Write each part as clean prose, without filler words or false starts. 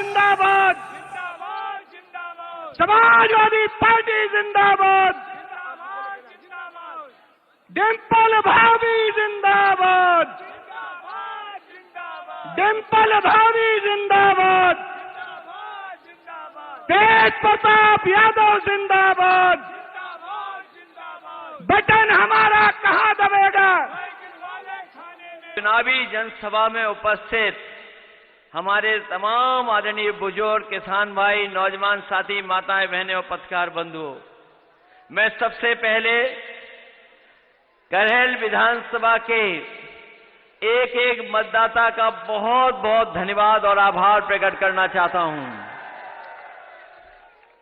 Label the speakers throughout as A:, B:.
A: जिंदाबाद, समाजवादी पार्टी जिंदाबाद, डिंपल भाभी जिंदाबाद, डिंपल भाभी जिंदाबाद, तेज प्रताप यादव जिंदाबाद। बटन हमारा कहां दबेगा?
B: चुनावी जनसभा में उपस्थित हमारे तमाम आदरणीय बुजुर्ग, किसान भाई, नौजवान साथी, माताएं, बहनें और पत्रकार बंधुओं, मैं सबसे पहले करहल विधानसभा के एक एक मतदाता का बहुत बहुत धन्यवाद और आभार प्रकट करना चाहता हूं।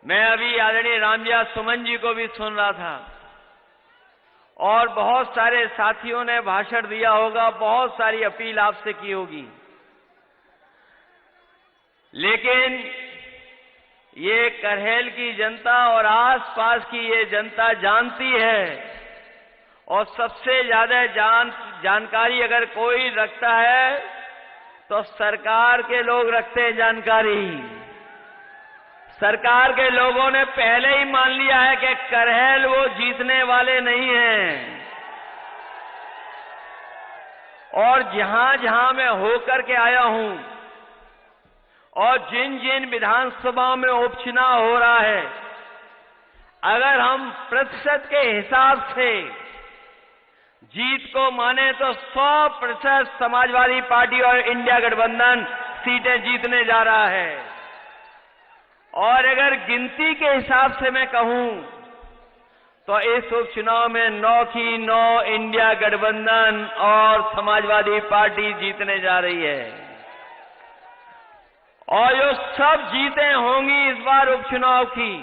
B: मैं अभी आदरणीय रामजिया सुमन जी को भी सुन रहा था और बहुत सारे साथियों ने भाषण दिया होगा, बहुत सारी अपील आपसे की होगी, लेकिन ये करहल की जनता और आसपास की ये जनता जानती है और सबसे ज्यादा जानकारी अगर कोई रखता है तो सरकार के लोग रखते हैं जानकारी। सरकार के लोगों ने पहले ही मान लिया है कि करहल वो जीतने वाले नहीं हैं और जहां जहां मैं होकर के आया हूं और जिन जिन विधानसभाओं में उपचुनाव हो रहा है, अगर हम प्रतिशत के हिसाब से जीत को माने तो 100% समाजवादी पार्टी और इंडिया गठबंधन सीटें जीतने जा रहा है। और अगर गिनती के हिसाब से मैं कहूं तो इस उपचुनाव में 9 की 9 इंडिया गठबंधन और समाजवादी पार्टी जीतने जा रही है और जो सब जीतें होंगी इस बार उपचुनाव की,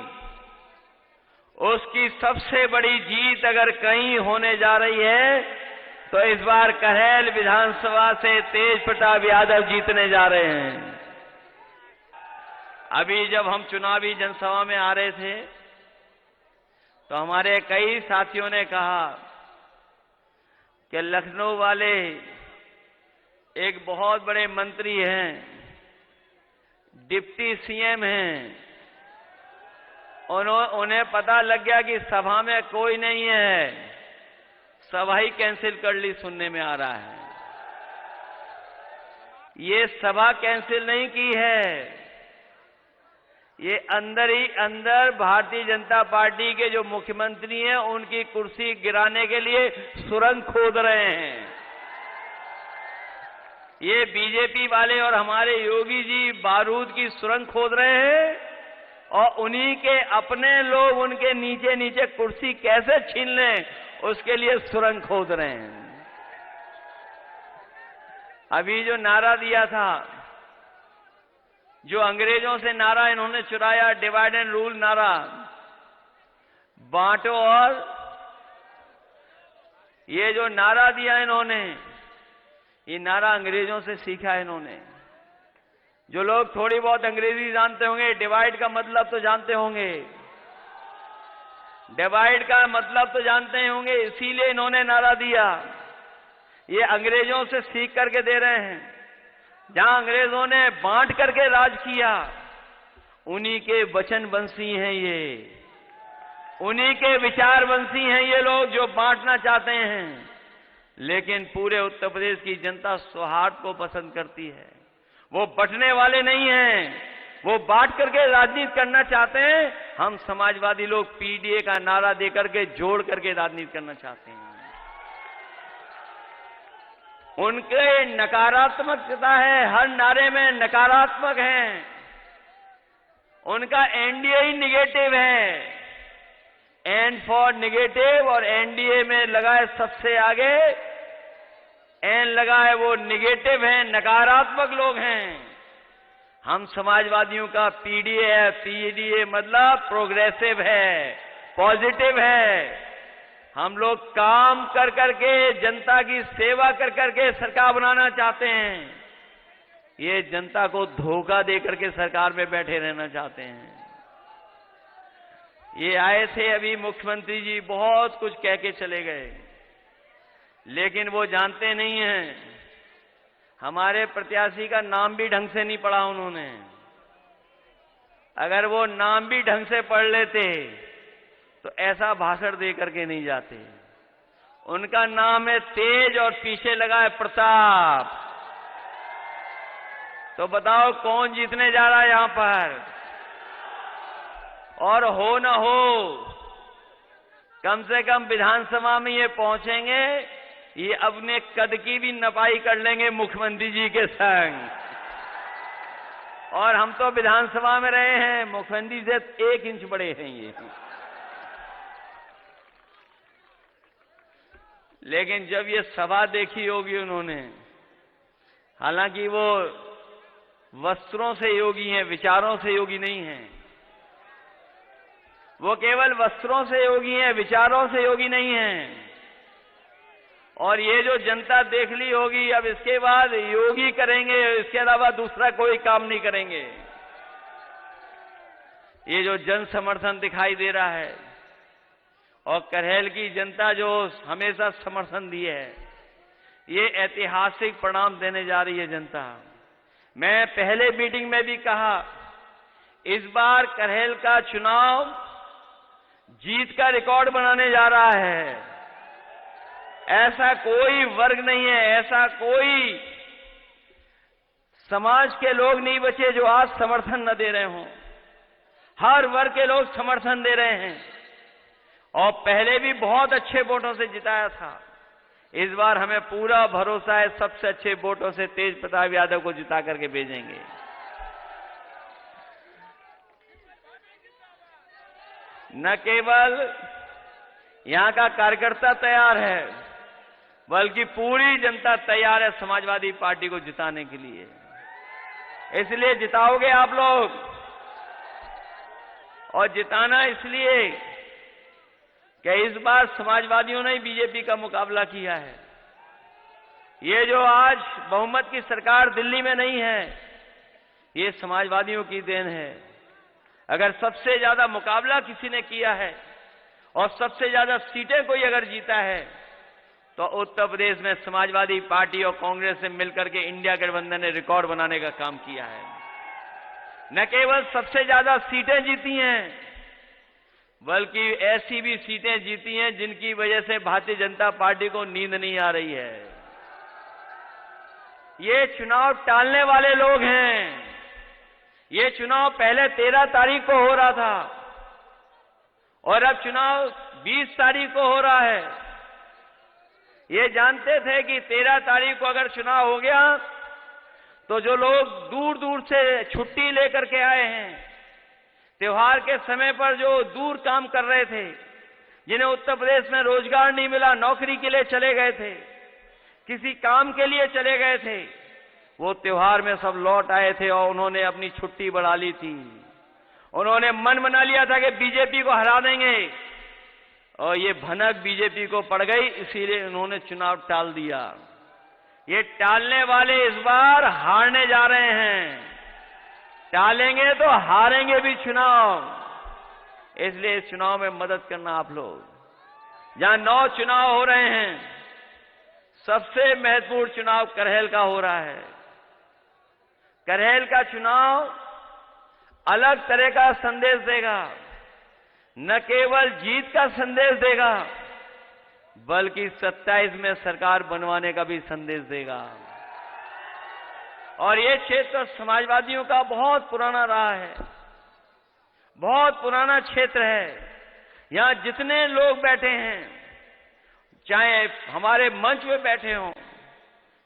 B: उसकी सबसे बड़ी जीत अगर कहीं होने जा रही है तो इस बार करहल विधानसभा से तेज प्रताप यादव जीतने जा रहे हैं। अभी जब हम चुनावी जनसभा में आ रहे थे तो हमारे कई साथियों ने कहा कि लखनऊ वाले एक बहुत बड़े मंत्री हैं, डिप्टी सीएम हैं, उन्हें पता लग गया कि सभा में कोई नहीं है, सभा ही कैंसिल कर ली, सुनने में आ रहा है। ये सभा कैंसिल नहीं की है, ये अंदर ही अंदर भारतीय जनता पार्टी के जो मुख्यमंत्री हैं उनकी कुर्सी गिराने के लिए सुरंग खोद रहे हैं। ये बीजेपी वाले और हमारे योगी जी बारूद की सुरंग खोद रहे हैं और उन्हीं के अपने लोग उनके नीचे नीचे कुर्सी कैसे छीन लें उसके लिए सुरंग खोद रहे हैं। अभी जो नारा दिया था, जो अंग्रेजों से नारा इन्होंने चुराया, डिवाइड एंड रूल नारा, बांटो, और ये जो नारा दिया इन्होंने, ये नारा अंग्रेजों से सीखा है इन्होंने। जो लोग थोड़ी बहुत अंग्रेजी जानते होंगे, डिवाइड का मतलब तो जानते होंगे, डिवाइड का मतलब तो जानते होंगे, इसीलिए इन्होंने नारा दिया। ये अंग्रेजों से सीख करके दे रहे हैं। जहां अंग्रेजों ने बांट करके राज किया, उन्हीं के वचनवंशी हैं ये, उन्हीं के विचारवंशी हैं ये लोग जो बांटना चाहते हैं। लेकिन पूरे उत्तर प्रदेश की जनता सौहार्द को पसंद करती है, वो बंटने वाले नहीं हैं, वो बांट करके राजनीति करना चाहते हैं। हम समाजवादी लोग पीडीए का नारा देकर के जोड़ करके राजनीति करना चाहते हैं। उनके नकारात्मकता है, हर नारे में नकारात्मक है। उनका एनडीए ही निगेटिव है, एन फॉर निगेटिव, और एनडीए में लगा है सबसे आगे, एन लगा है, वो निगेटिव है, नकारात्मक लोग हैं। हम समाजवादियों का पीडीए है, पीडीए मतलब प्रोग्रेसिव है, पॉजिटिव है। हम लोग काम कर करके, जनता की सेवा कर करके सरकार बनाना चाहते हैं। ये जनता को धोखा दे करके सरकार में बैठे रहना चाहते हैं। ये आए थे अभी मुख्यमंत्री जी, बहुत कुछ कह के चले गए, लेकिन वो जानते नहीं हैं हमारे प्रत्याशी का नाम भी ढंग से नहीं पढ़ा उन्होंने। अगर वो नाम भी ढंग से पढ़ लेते तो ऐसा भाषण दे करके नहीं जाते। उनका नाम है तेज और पीछे लगा है प्रताप। तो बताओ कौन जीतने जा रहा है यहां पर? और हो न हो, कम से कम विधानसभा में ये पहुंचेंगे, ये अपने कद की भी नपाई कर लेंगे मुख्यमंत्री जी के संग। और हम तो विधानसभा में रहे हैं, मुख्यमंत्री से 1 इंच बड़े हैं ये। लेकिन जब ये सभा देखी होगी उन्होंने, हालांकि वो वस्त्रों से योगी हैं, विचारों से योगी नहीं हैं। वो केवल वस्त्रों से योगी हैं, विचारों से योगी नहीं हैं। और ये जो जनता देख ली होगी, अब इसके बाद योगी करेंगे, इसके अलावा दूसरा कोई काम नहीं करेंगे। ये जो जन समर्थन दिखाई दे रहा है और करहेल की जनता जो हमेशा समर्थन दी है, ये ऐतिहासिक परिणाम देने जा रही है जनता। मैं पहले मीटिंग में भी कहा, इस बार करहेल का चुनाव जीत का रिकॉर्ड बनाने जा रहा है। ऐसा कोई वर्ग नहीं है, ऐसा कोई समाज के लोग नहीं बचे जो आज समर्थन न दे रहे हों। हर वर्ग के लोग समर्थन दे रहे हैं और पहले भी बहुत अच्छे वोटों से जिताया था। इस बार हमें पूरा भरोसा है, सबसे अच्छे वोटों से तेज प्रताप यादव को जिता करके भेजेंगे। न केवल यहां का कार्यकर्ता तैयार है, बल्कि पूरी जनता तैयार है समाजवादी पार्टी को जिताने के लिए। इसलिए जिताओगे आप लोग, और जिताना इसलिए कि इस बार समाजवादियों ने बीजेपी का मुकाबला किया है। ये जो आज बहुमत की सरकार दिल्ली में नहीं है, ये समाजवादियों की देन है। अगर सबसे ज्यादा मुकाबला किसी ने किया है और सबसे ज्यादा सीटें कोई अगर जीता है, तो उत्तर प्रदेश में समाजवादी पार्टी और कांग्रेस से मिलकर के इंडिया गठबंधन ने रिकॉर्ड बनाने का काम किया है। न केवल सबसे ज्यादा सीटें जीती हैं, बल्कि ऐसी भी सीटें जीती हैं जिनकी वजह से भारतीय जनता पार्टी को नींद नहीं आ रही है। ये चुनाव टालने वाले लोग हैं। ये चुनाव पहले 13 तारीख को हो रहा था और अब चुनाव 20 तारीख को हो रहा है। ये जानते थे कि 13 तारीख को अगर चुनाव हो गया तो जो लोग दूर दूर से छुट्टी लेकर के आए हैं, त्योहार के समय पर जो दूर काम कर रहे थे, जिन्हें उत्तर प्रदेश में रोजगार नहीं मिला, नौकरी के लिए चले गए थे, किसी काम के लिए चले गए थे, वो त्योहार में सब लौट आए थे और उन्होंने अपनी छुट्टी बढ़ा ली थी। उन्होंने मन बना लिया था कि बीजेपी को हरा देंगे और ये भनक बीजेपी को पड़ गई, इसीलिए उन्होंने चुनाव टाल दिया। ये टालने वाले इस बार हारने जा रहे हैं। टालेंगे तो हारेंगे भी चुनाव। इसलिए इस चुनाव में मदद करना आप लोग। जहां 9 चुनाव हो रहे हैं, सबसे महत्वपूर्ण चुनाव करहेल का हो रहा है। करहेल का चुनाव अलग तरह का संदेश देगा। न केवल जीत का संदेश देगा, बल्कि 27 में सरकार बनवाने का भी संदेश देगा। और ये क्षेत्र समाजवादियों का बहुत पुराना रहा है, बहुत पुराना क्षेत्र है। यहां जितने लोग बैठे हैं, चाहे हमारे मंच में बैठे हों,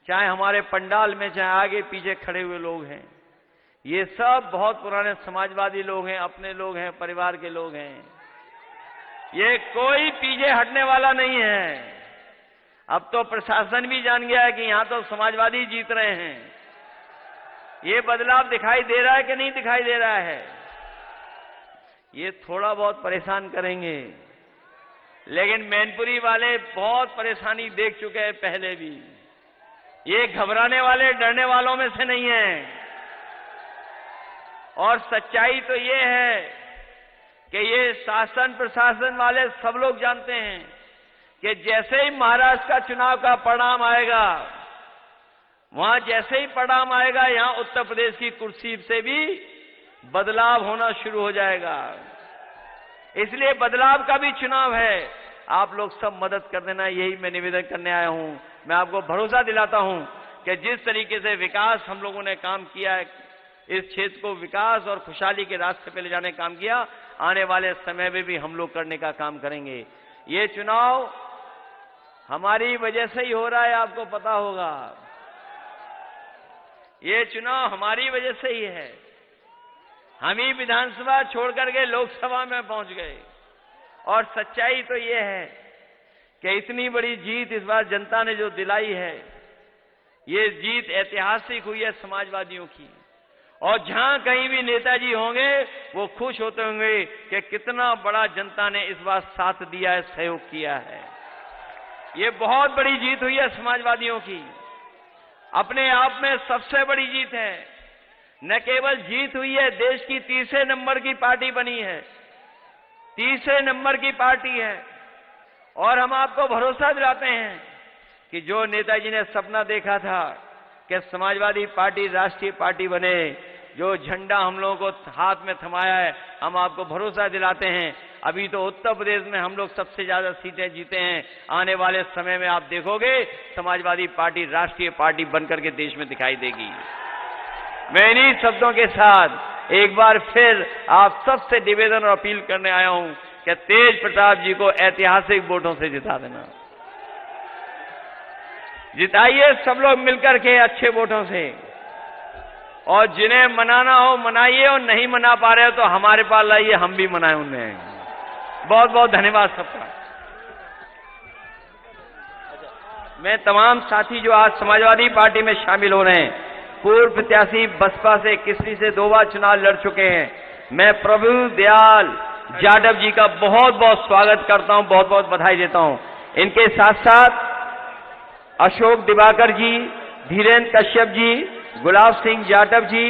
B: चाहे हमारे पंडाल में, चाहे आगे पीछे खड़े हुए लोग हैं, ये सब बहुत पुराने समाजवादी लोग हैं, अपने लोग हैं, परिवार के लोग हैं। ये कोई पीछे हटने वाला नहीं है। अब तो प्रशासन भी जान गया है कि यहां तो समाजवादी जीत रहे हैं। ये बदलाव दिखाई दे रहा है कि नहीं दिखाई दे रहा है? ये थोड़ा बहुत परेशान करेंगे, लेकिन मैनपुरी वाले बहुत परेशानी देख चुके हैं पहले भी। ये घबराने वाले, डरने वालों में से नहीं है। और सच्चाई तो ये है कि ये शासन प्रशासन वाले सब लोग जानते हैं कि जैसे ही महाराष्ट्र का चुनाव का परिणाम आएगा, वहां जैसे ही परिणाम आएगा, यहां उत्तर प्रदेश की कुर्सी से भी बदलाव होना शुरू हो जाएगा। इसलिए बदलाव का भी चुनाव है। आप लोग सब मदद कर देना, यही मैं निवेदन करने आया हूं। मैं आपको भरोसा दिलाता हूं कि जिस तरीके से विकास हम लोगों ने काम किया है, इस क्षेत्र को विकास और खुशहाली के रास्ते पे ले जाने का काम किया, आने वाले समय में भी हम लोग करने का काम करेंगे। ये चुनाव हमारी वजह से ही हो रहा है, आपको पता होगा। ये चुनाव हमारी वजह से ही है। हम ही विधानसभा छोड़ करके लोकसभा में पहुंच गए। और सच्चाई तो ये है कि इतनी बड़ी जीत इस बार जनता ने जो दिलाई है, ये जीत ऐतिहासिक हुई है समाजवादियों की। और जहां कहीं भी नेताजी होंगे वो खुश होते होंगे कि कितना बड़ा जनता ने इस बार साथ दिया है, सहयोग किया है। ये बहुत बड़ी जीत हुई है समाजवादियों की, अपने आप में सबसे बड़ी जीत है। न केवल जीत हुई है, देश की तीसरे नंबर की पार्टी बनी है, तीसरे नंबर की पार्टी है। और हम आपको भरोसा दिलाते हैं कि जो नेताजी ने सपना देखा था कि समाजवादी पार्टी राष्ट्रीय पार्टी बने, जो झंडा हम लोगों को हाथ में थमाया है, हम आपको भरोसा दिलाते हैं। अभी तो उत्तर प्रदेश में हम लोग सबसे ज्यादा सीटें जीते हैं। आने वाले समय में आप देखोगे समाजवादी पार्टी राष्ट्रीय पार्टी बनकर के देश में दिखाई देगी। मैं इन्हीं शब्दों के साथ एक बार फिर आप सबसे निवेदन और अपील करने आया हूं कि तेज प्रताप जी को ऐतिहासिक वोटों से जिता देना। जिताइए सब लोग मिलकर के अच्छे वोटों से। और जिन्हें मनाना हो मनाइए, और नहीं मना पा रहे हो तो हमारे पास लाइए, हम भी मनाएं उन्हें। बहुत बहुत धन्यवाद सबका। मैं तमाम साथी जो आज समाजवादी पार्टी में शामिल हो रहे हैं, पूर्व प्रत्याशी बसपा से किसी से 2 बार चुनाव लड़ चुके हैं, मैं प्रभु दयाल जाटव जी का बहुत बहुत स्वागत करता हूं, बहुत बहुत बधाई देता हूं। इनके साथ साथ अशोक दिवाकर जी, धीरेन्द्र कश्यप जी, गुलाब सिंह जाटव जी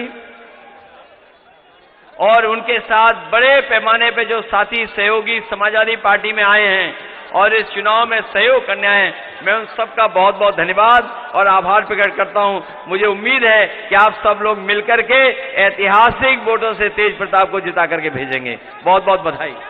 B: और उनके साथ बड़े पैमाने पे जो साथी सहयोगी समाजवादी पार्टी में आए हैं और इस चुनाव में सहयोग करने आए हैं, मैं उन सबका बहुत बहुत धन्यवाद और आभार प्रकट करता हूं। मुझे उम्मीद है कि आप सब लोग मिलकर के ऐतिहासिक वोटों से तेज प्रताप को जिता करके भेजेंगे। बहुत बहुत बधाई।